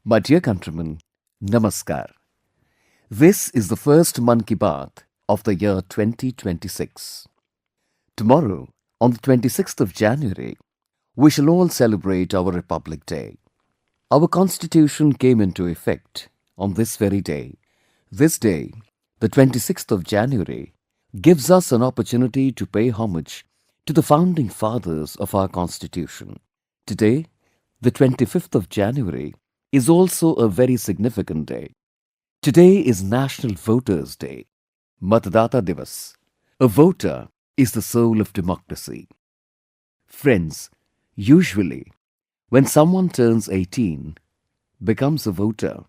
My dear countrymen, Namaskar. This is the first Mann Ki Baat of the year 2026. Tomorrow, on the 26th of January, we shall all celebrate our Republic Day. Our Constitution came into effect on this very day. This day, the 26th of January, gives us an opportunity to pay homage to the founding fathers of our Constitution. Today, the 25th of January, is also a very significant day. Today is National Voters' Day, Matdata Divas. A voter is the soul of democracy. Friends, usually, when someone turns 18, becomes a voter,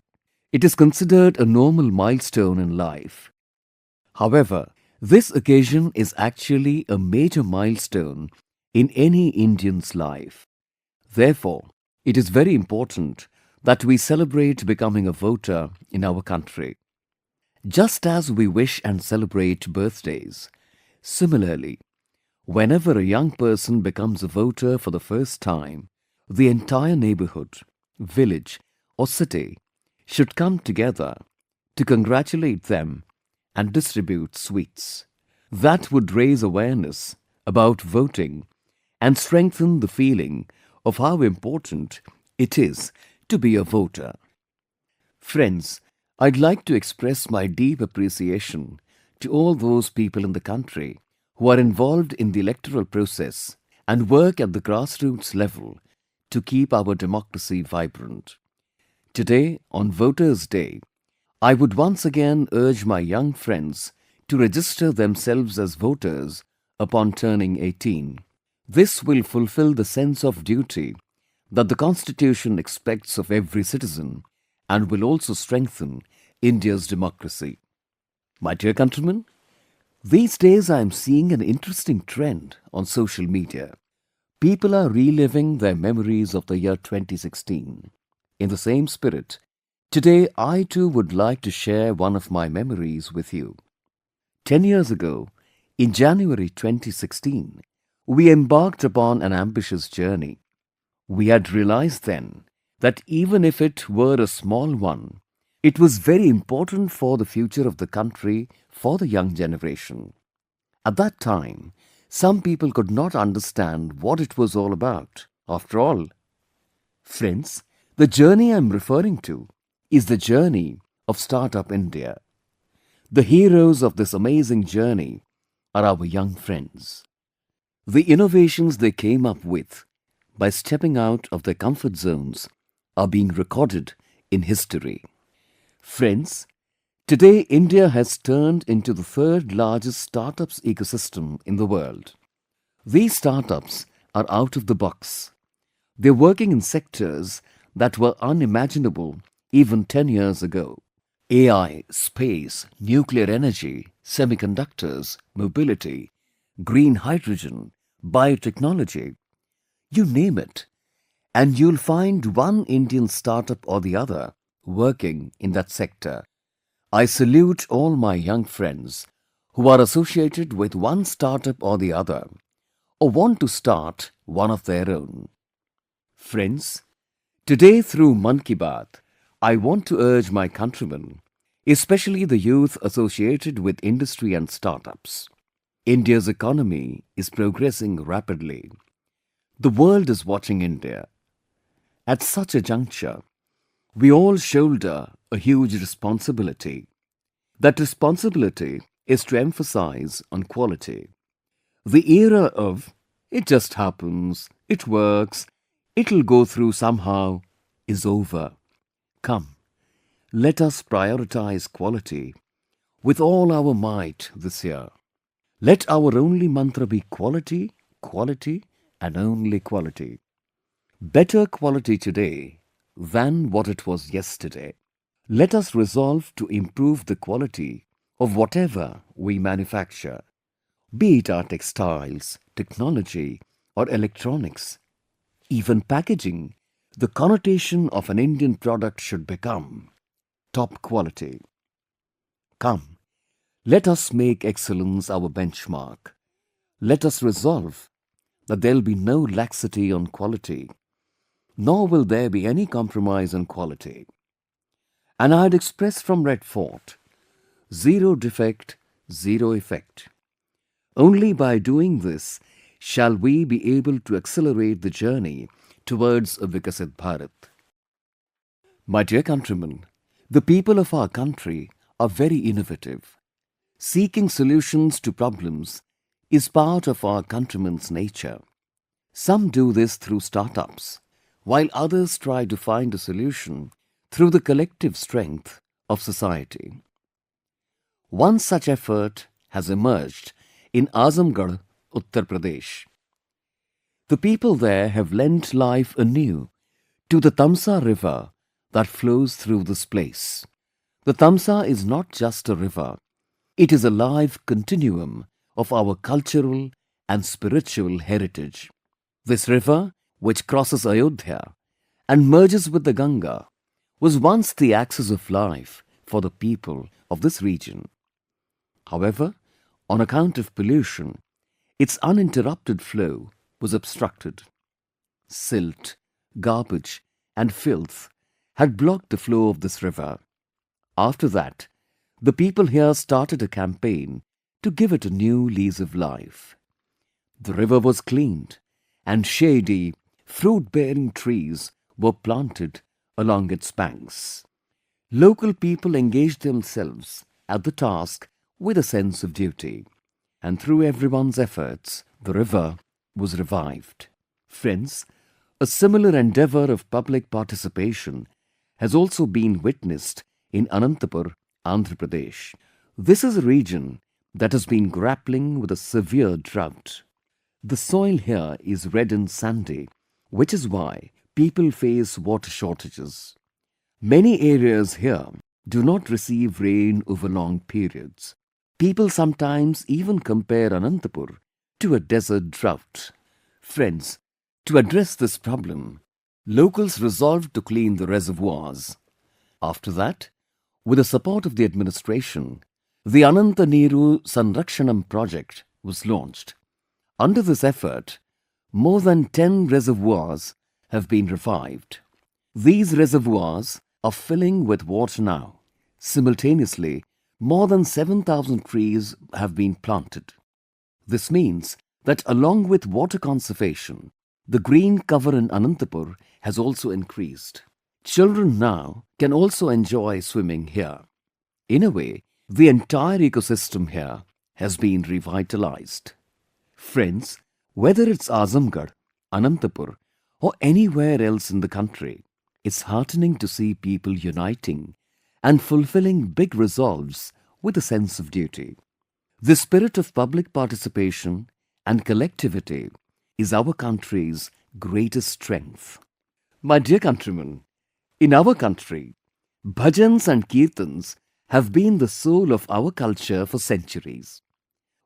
it is considered a normal milestone in life. However, this occasion is actually a major milestone in any Indian's life. Therefore, it is very important that we celebrate becoming a voter in our country. Just as we wish and celebrate birthdays, similarly, whenever a young person becomes a voter for the first time, the entire neighborhood, village or city should come together to congratulate them and distribute sweets. That would raise awareness about voting and strengthen the feeling of how important it is to be a voter. Friends, I'd like to express my deep appreciation to all those people in the country who are involved in the electoral process and work at the grassroots level to keep our democracy vibrant. Today, on Voters' Day, I would once again urge my young friends to register themselves as voters upon turning 18. This will fulfill the sense of duty that the Constitution expects of every citizen and will also strengthen India's democracy. My dear countrymen, these days I am seeing an interesting trend on social media. People are reliving their memories of the year 2016. In the same spirit, today I too would like to share one of my memories with you. 10 years ago, in January 2016, we embarked upon an ambitious journey. We had realized then that even if it were a small one, it was very important for the future of the country, for the young generation. At that time, some people could not understand what it was all about. After all, friends, the journey I am referring to is the journey of Startup India. The heroes of this amazing journey are our young friends. The innovations they came up with by stepping out of their comfort zones are being recorded in history. Friends, today India has turned into the third largest startups ecosystem in the world. These startups are out of the box. They're working in sectors that were unimaginable even 10 years ago. AI, space, nuclear energy, semiconductors, mobility, green hydrogen, biotechnology, you name it, and you'll find one Indian startup or the other working in that sector. I salute all my young friends who are associated with one startup or the other, or want to start one of their own. Friends, today through Mann Ki Baat, I want to urge my countrymen, especially the youth associated with industry and startups. India's economy is progressing rapidly. The world is watching India. At such a juncture, we all shoulder a huge responsibility. That responsibility is to emphasize on quality. The era of "it just happens, it works, it'll go through somehow" is over. Come, let us prioritize quality with all our might this year. Let our only mantra be quality, quality and only quality. Better quality today than what it was yesterday. Let us resolve to improve the quality of whatever we manufacture, be it our textiles, technology or electronics. Even packaging, the connotation of an Indian product should become top quality. Come, let us make excellence our benchmark. Let us resolve that there'll be no laxity on quality. nor will there be any compromise on quality. And I had expressed from Red Fort, zero defect, zero effect. Only by doing this shall we be able to accelerate the journey towards a Vikasit Bharat. My dear countrymen, the people of our country are very innovative. Seeking solutions to problems is part of our countrymen's nature. Some do this through startups, while others try to find a solution through the collective strength of society. One such effort has emerged in Azamgarh, Uttar Pradesh. The people there have lent life anew to the Tamsa river that flows through this place. The Tamsa is not just a river, it is a live continuum of our cultural and spiritual heritage. This river, which crosses Ayodhya and merges with the Ganga, was once the axis of life for the people of this region. However, on account of pollution, its uninterrupted flow was obstructed. Silt, garbage, and filth had blocked the flow of this river. After that, the people here started a campaign to give it a new lease of life. The river was cleaned, and shady, fruit-bearing trees were planted along its banks. Local people engaged themselves at the task with a sense of duty, and through everyone's efforts, the river was revived. Friends, a similar endeavor of public participation has also been witnessed in Anantapur, Andhra Pradesh. This is a region that has been grappling with a severe drought. The soil here is red and sandy, which is why people face water shortages. Many areas here do not receive rain over long periods. People sometimes even compare Anantapur to a desert drought. Friends, to address this problem, locals resolved to clean the reservoirs. After that, with the support of the administration, the Ananta Neeru Sanrakshanam project was launched. Under this effort, more than 10 reservoirs have been revived. These reservoirs are filling with water now. Simultaneously, more than 7,000 trees have been planted. This means that along with water conservation, the green cover in Anantapur has also increased. Children now can also enjoy swimming here. In a way, the entire ecosystem here has been revitalized. Friends, whether it's Azamgarh, Anantapur, or anywhere else in the country, it's heartening to see people uniting and fulfilling big resolves with a sense of duty. The spirit of public participation and collectivity is our country's greatest strength. My dear countrymen, in our country, bhajans and kirtans have been the soul of our culture for centuries.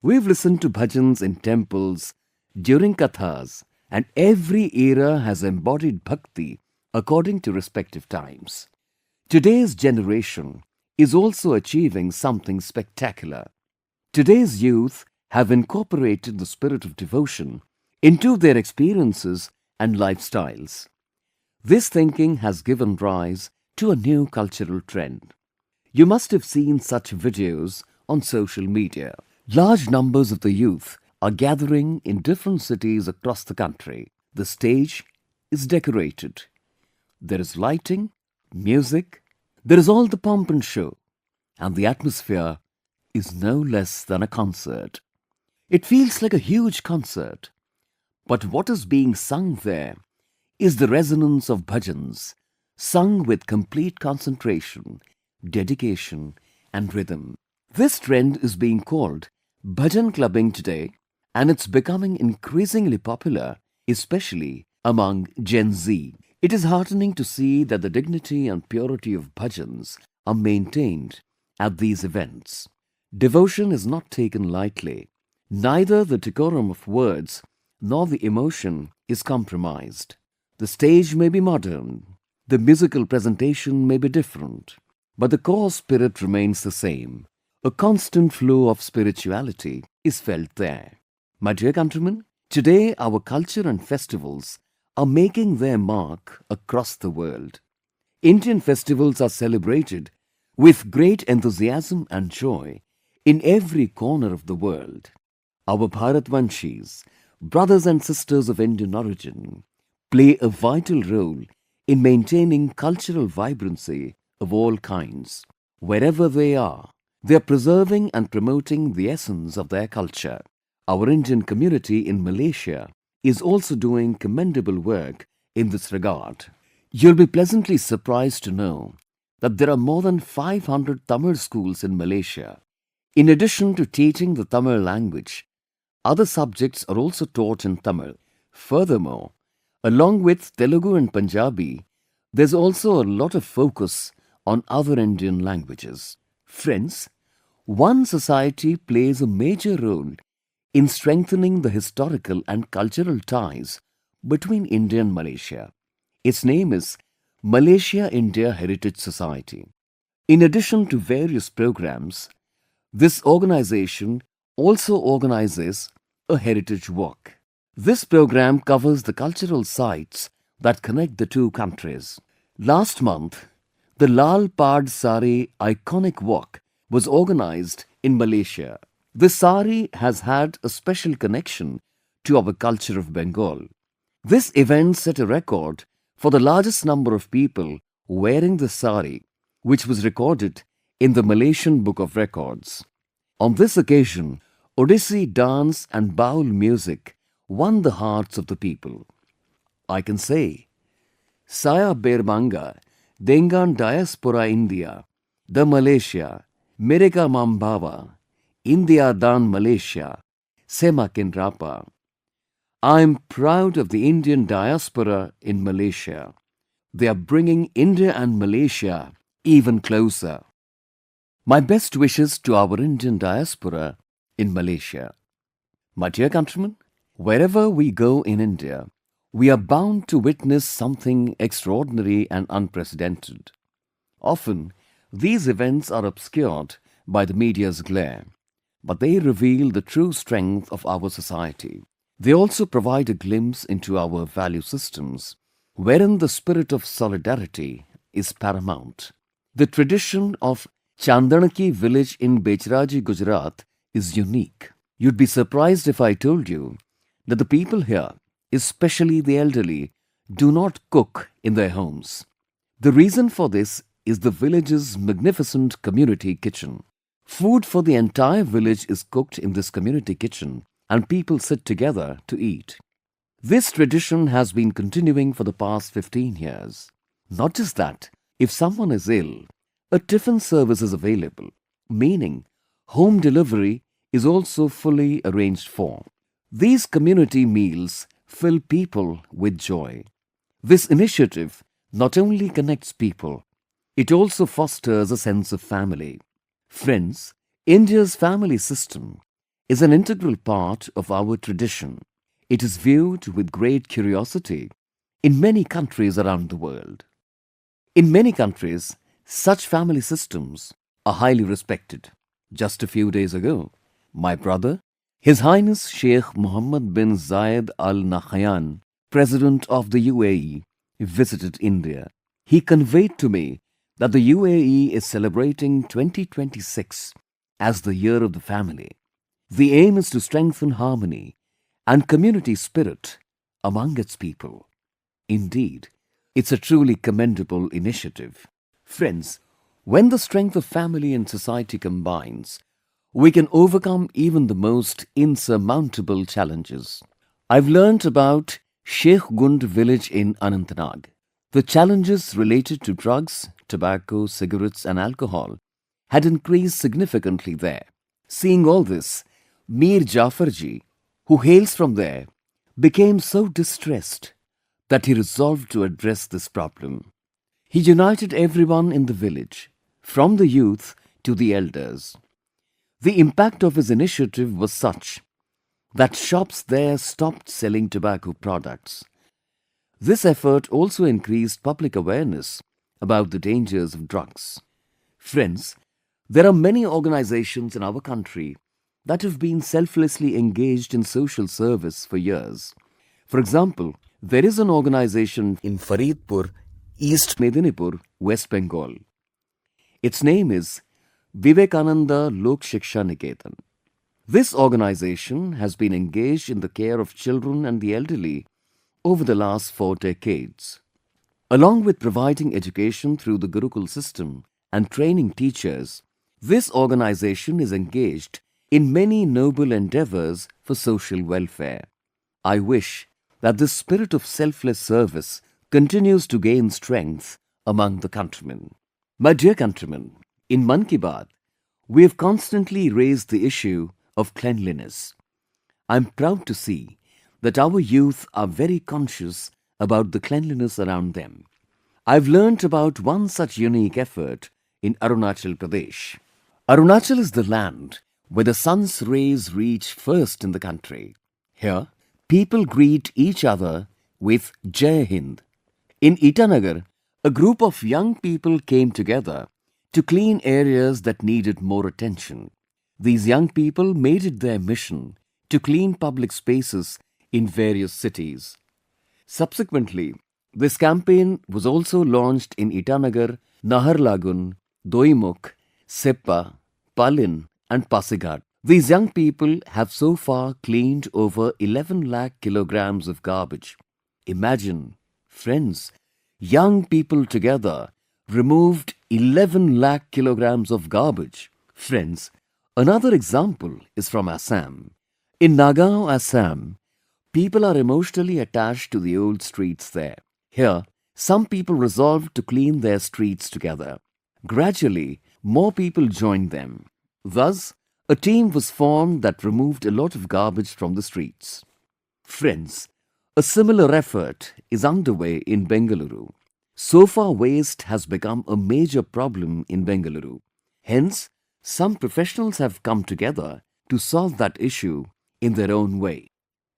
We've listened to bhajans in temples, during kathas, and every era has embodied bhakti according to respective times. Today's generation is also achieving something spectacular. Today's youth have incorporated the spirit of devotion into their experiences and lifestyles. This thinking has given rise to a new cultural trend. You must have seen such videos on social media. Large numbers of the youth are gathering in different cities across the country. The stage is decorated. There is lighting, music, there is all the pomp and show, and the atmosphere is no less than a concert. It feels like a huge concert, but what is being sung there is the resonance of bhajans, sung with complete concentration, dedication, and rhythm. This trend is being called bhajan clubbing today, and it's becoming increasingly popular, especially among Gen Z. It is heartening to see that the dignity and purity of bhajans are maintained at these events. Devotion is not taken lightly. Neither the decorum of words nor the emotion is compromised. The stage may be modern, the musical presentation may be different, but the core spirit remains the same. A constant flow of spirituality is felt there. My dear countrymen, today our culture and festivals are making their mark across the world. Indian festivals are celebrated with great enthusiasm and joy in every corner of the world. Our Bharatvanshis, brothers and sisters of Indian origin, play a vital role in maintaining cultural vibrancy of all kinds. Wherever they are preserving and promoting the essence of their culture. Our Indian community in Malaysia is also doing commendable work in this regard. You'll be pleasantly surprised to know that there are more than 500 Tamil schools in Malaysia. In addition to teaching the Tamil language, other subjects are also taught in Tamil. Furthermore, along with Telugu and Punjabi, there's also a lot of focus on other Indian languages. Friends, one society plays a major role in strengthening the historical and cultural ties between India and Malaysia. Its name is Malaysia India Heritage Society. In addition to various programs, this organization also organizes a heritage walk. This program covers the cultural sites that connect the two countries. Last month, the Lal Pad Sari iconic walk was organized in Malaysia. This sari has had a special connection to our culture of Bengal. This event set a record for the largest number of people wearing the sari, which was recorded in the Malaysian Book of Records. On this occasion, Odissi dance and Baul music won the hearts of the people. I can say, Saya Berbanga, Dengan Diaspora India, the Malaysia, Mereka Mambawa, India Dan Malaysia, Semakin Rapa. I am proud of the Indian diaspora in Malaysia. They are bringing India and Malaysia even closer. My best wishes to our Indian diaspora in Malaysia. My dear countrymen, wherever we go in India, we are bound to witness something extraordinary and unprecedented. Often, these events are obscured by the media's glare, but they reveal the true strength of our society. They also provide a glimpse into our value systems, wherein the spirit of solidarity is paramount. The tradition of Chandanaki village in Bechraji, Gujarat is unique. You'd be surprised if I told you that the people here, especially the elderly, do not cook in their homes. The reason for this is the village's magnificent community kitchen. Food for the entire village is cooked in this community kitchen and people sit together to eat. This tradition has been continuing for the past 15 years. Not just that, if someone is ill, a tiffin service is available, meaning home delivery is also fully arranged for. These community meals fill people with joy. This initiative not only connects people, it also fosters a sense of family. Friends, India's family system is an integral part of our tradition. It is viewed with great curiosity in many countries around the world. In many countries, such family systems are highly respected. Just a few days ago, my brother, His Highness Sheikh Mohammed bin Zayed Al Nahyan, President of the UAE, visited India. He conveyed to me that the UAE is celebrating 2026 as the year of the family. The aim is to strengthen harmony and community spirit among its people. Indeed, it's a truly commendable initiative. Friends, when the strength of family and society combines, we can overcome even the most insurmountable challenges. I've learnt about Sheikh Gund village in Anantnag. The challenges related to drugs, tobacco, cigarettes and alcohol had increased significantly there. Seeing all this, Mir Jafarji, who hails from there, became so distressed that he resolved to address this problem. He united everyone in the village, from the youth to the elders. The impact of his initiative was such that shops there stopped selling tobacco products. This effort also increased public awareness about the dangers of drugs. Friends, there are many organizations in our country that have been selflessly engaged in social service for years. For example, There is an organization in Faridpur, East Medinipur, West Bengal. Its name is Vivekananda Lok Shiksha Niketan. This organization has been engaged in the care of children and the elderly over the last 4 decades. Along with providing education through the Gurukul system and training teachers, this organization is engaged in many noble endeavors for social welfare. I wish that this spirit of selfless service continues to gain strength among the countrymen. My dear countrymen, in Mann Ki Baat, we have constantly raised the issue of cleanliness. I am proud to see that our youth are very conscious about the cleanliness around them. I have learnt about one such unique effort in Arunachal Pradesh. Arunachal is the land where the sun's rays reach first in the country. Here, people greet each other with Jai Hind. In Itanagar, a group of young people came together to clean areas that needed more attention. These young people made it their mission to clean public spaces in various cities. Subsequently, this campaign was also launched in Itanagar, Naharlagun, Doimukh, Seppa, Palin and Pasighat. These young people have so far cleaned over 11 lakh kilograms of garbage. Imagine, friends, young people together removed 11 lakh kilograms of garbage. Friends, another example is from Assam. In Nagaon, Assam, people are emotionally attached to the old streets there. Here, some people resolved to clean their streets together. Gradually, more people joined them. Thus, a team was formed that removed a lot of garbage from the streets. Friends, a similar effort is underway in Bengaluru. So far, waste has become a major problem in Bengaluru. Hence, some professionals have come together to solve that issue in their own way.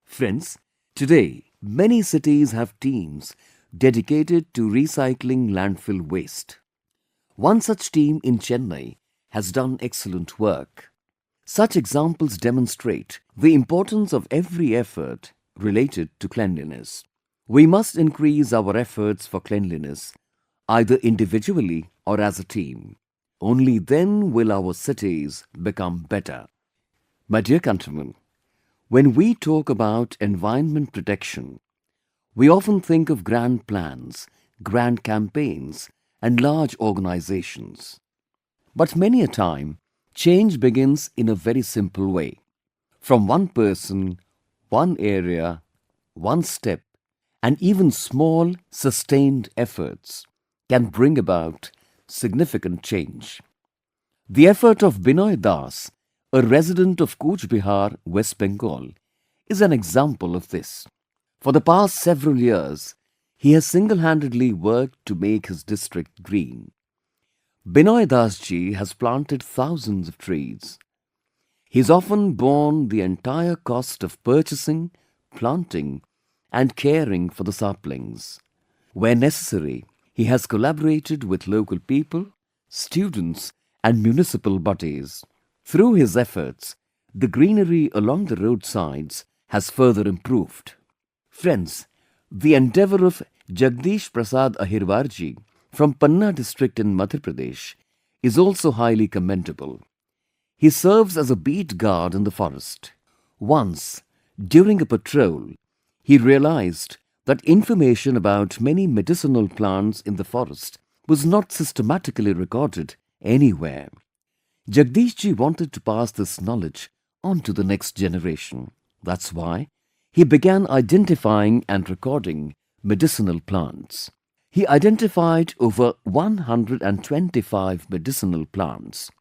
Friends, today many cities have teams dedicated to recycling landfill waste. One such team in Chennai has done excellent work. Such examples demonstrate the importance of every effort related to cleanliness. We must increase our efforts for cleanliness, either individually or as a team. Only then will our cities become better. My dear countrymen, when we talk about environment protection, we often think of grand plans, grand campaigns and large organizations. But many a time, change begins in a very simple way. From one person, one area, one step, and even small, sustained efforts can bring about significant change. The effort of Binoy Das, a resident of Cooch Behar, West Bengal, is an example of this. For the past several years, he has single-handedly worked to make his district green. Binoy Das ji has planted thousands of trees. He's often borne the entire cost of purchasing, planting and caring for the saplings. Where necessary, he has collaborated with local people, students and municipal bodies. Through his efforts, the greenery along the roadsides has further improved. Friends, the endeavor of Jagdish Prasad Ahirwarji from Panna district in Madhya Pradesh is also highly commendable. He serves as a beat guard in the forest. Once, during a patrol, he realized that information about many medicinal plants in the forest was not systematically recorded anywhere. Jagdish ji wanted to pass this knowledge on to the next generation. That's why he began identifying and recording medicinal plants. He identified over 125 medicinal plants.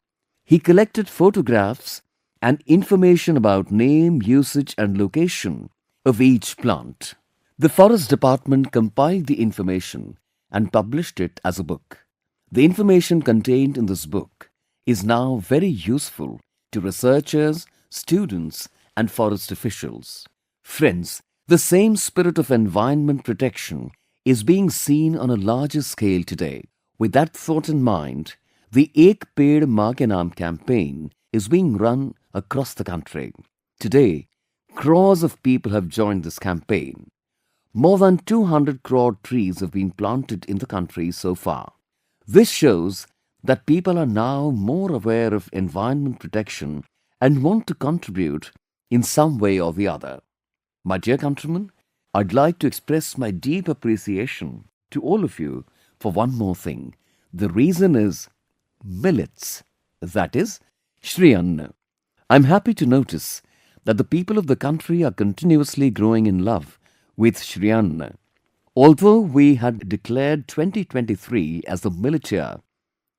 He collected photographs and information about name, usage and location of each plant. The Forest Department compiled the information and published it as a book. The information contained in this book is now very useful to researchers, students and forest officials. Friends, the same spirit of environment protection is being seen on a larger scale today. With that thought in mind, the Ek Ped Maa Ke Naam campaign is being run across the country. Today, crores of people have joined this campaign. More than 200 crore trees have been planted in the country so far. This shows that people are now more aware of environment protection and want to contribute in some way or the other. My dear countrymen, I'd like to express my deep appreciation to all of you for one more thing. The reason is millets, that is, Shri Anna. I'm happy to notice that the people of the country are continuously growing in love with Shri Anna. Although we had declared 2023 as the millet year,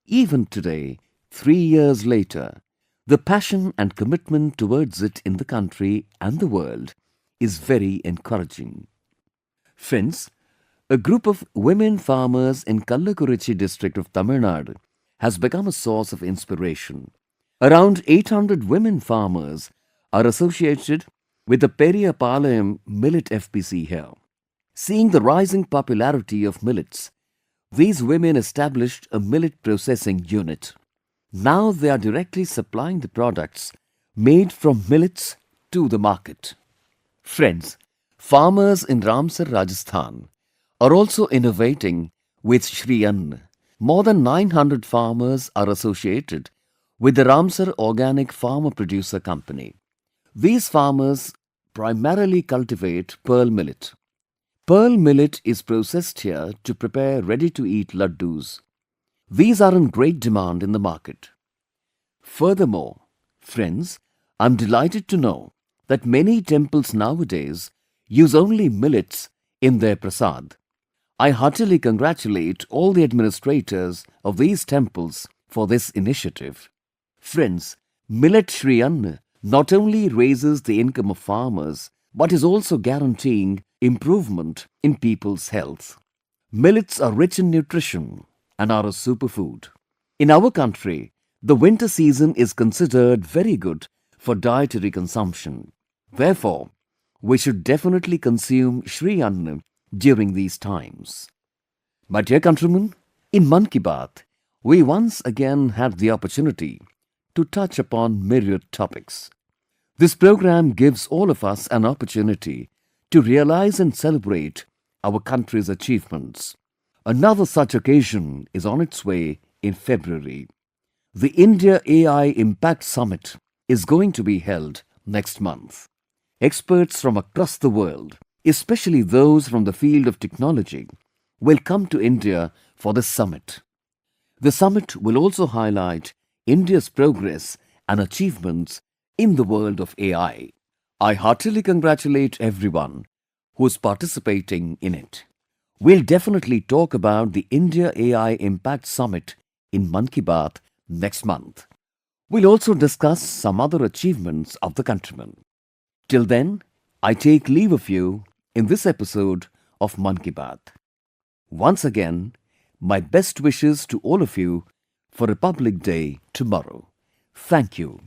even today, 3 years later, the passion and commitment towards it in the country and the world is very encouraging. Friends, a group of women farmers in Kallakurichi district of Tamil Nadu has become a source of inspiration. Around 800 women farmers are associated with the Periyapalayam Millet FPC here. Seeing the rising popularity of millets, these women established a millet processing unit. Now they are directly supplying the products made from millets to the market. Friends, farmers in Ramsar, Rajasthan are also innovating with Shri Ann. More than 900 farmers are associated with the Ramsar Organic Farmer Producer Company. These farmers primarily cultivate pearl millet. Pearl millet is processed here to prepare ready-to-eat laddus. These are in great demand in the market. Furthermore, friends, I'm delighted to know that many temples nowadays use only millets in their prasad. I heartily congratulate all the administrators of these temples for this initiative. Friends, Millet Shri Anna not only raises the income of farmers but is also guaranteeing improvement in people's health. Millets are rich in nutrition and are a superfood. In our country, the winter season is considered very good for dietary consumption. Therefore, we should definitely consume Shri Anna during these times. My dear countrymen, in Mann Ki Baat, we once again had the opportunity to touch upon myriad topics. This program gives all of us an opportunity to realize and celebrate our country's achievements. Another such occasion is on its way in February. The India AI Impact Summit is going to be held next month. Experts from across the world, especially those from the field of technology, will come to India for this summit. The summit will also highlight India's progress and achievements in the world of AI. I heartily congratulate everyone who is participating in it. We'll definitely talk about the India AI Impact Summit in Mann Ki Baat next month. We'll also discuss some other achievements of the countrymen. Till then, I take leave of you in this episode of Mann Ki Baat. Once again, my best wishes to all of you for Republic Day tomorrow. Thank you.